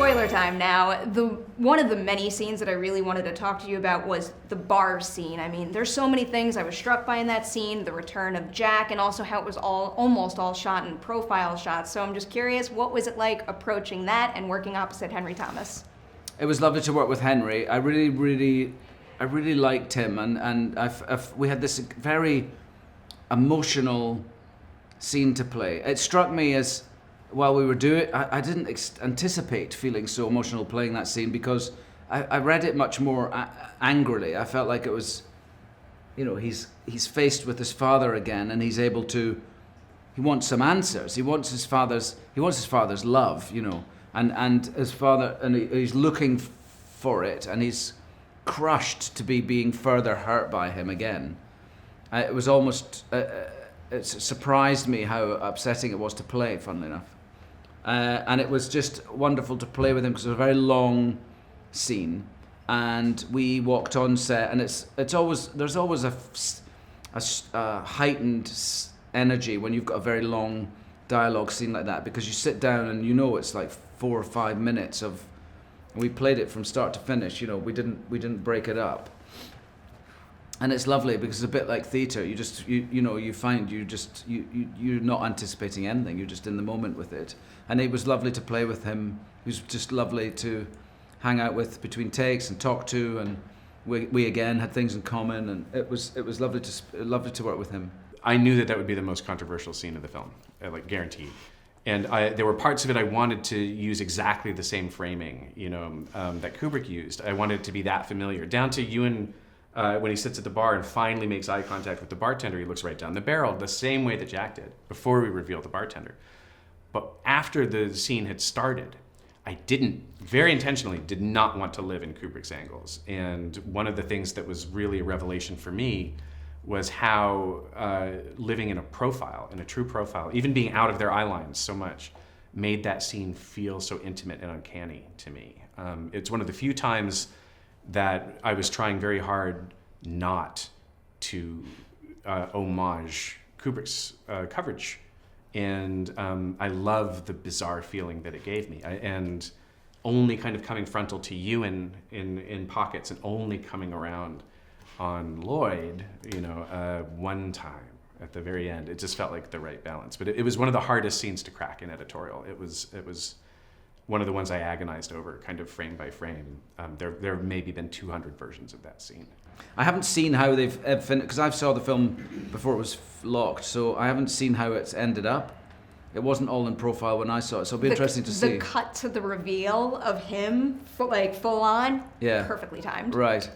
spoiler time now. One of the many scenes that I really wanted to talk to you about was the bar scene. I mean, there's so many things I was struck by in that scene, the return of Jack, and also how it was almost all shot in profile shots. So I'm just curious, what was it like approaching that and working opposite Henry Thomas? It was lovely to work with Henry. I really liked him, and we had this very emotional scene to play. It struck me as, while we were doing it, I didn't anticipate feeling so emotional playing that scene, because I read it much more angrily. I felt like it was, he's faced with his father again, and he wants some answers. He wants his father's love, and his father, and he's looking for it, and he's crushed to be being further hurt by him again. It was almost, it surprised me how upsetting it was to play, funnily enough. And it was just wonderful to play with him, because it was a very long scene, and we walked on set, and there's always a heightened energy when you've got a very long dialogue scene like that, because you sit down and it's like 4 or 5 minutes of. We played it from start to finish. We didn't break it up, and it's lovely because it's a bit like theatre. You just you find you're not anticipating anything. You're just in the moment with it, and it was lovely to play with him. He was just lovely to hang out with between takes and talk to, and we again had things in common, and it was lovely to work with him. I knew that would be the most controversial scene of the film, like guaranteed. And there were parts of it I wanted to use exactly the same framing, that Kubrick used. I wanted it to be that familiar. Down to Ewan, when he sits at the bar and finally makes eye contact with the bartender, he looks right down the barrel, the same way that Jack did, before we revealed the bartender. But after the scene had started, I very intentionally did not want to live in Kubrick's angles. And one of the things that was really a revelation for me was how living in a true profile, even being out of their eye lines so much, made that scene feel so intimate and uncanny to me. It's one of the few times that I was trying very hard not to homage Kubrick's coverage. And I love the bizarre feeling that it gave me. And only kind of coming frontal to Ewan in pockets, and only coming around on Lloyd, one time at the very end. It just felt like the right balance. But it was one of the hardest scenes to crack in editorial. It was one of the ones I agonized over, kind of frame by frame. There have maybe been 200 versions of that scene. I haven't seen how they've finished, because I saw the film before it was locked, so I haven't seen how it's ended up. It wasn't all in profile when I saw it, so it'll be interesting to see. The cut to the reveal of him, full on, perfectly timed. Right.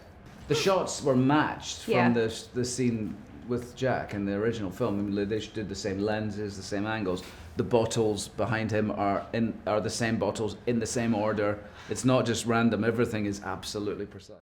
The shots were matched from the scene with Jack in the original film. I mean, they did the same lenses, the same angles. The bottles behind him are the same bottles in the same order. It's not just random. Everything is absolutely precise.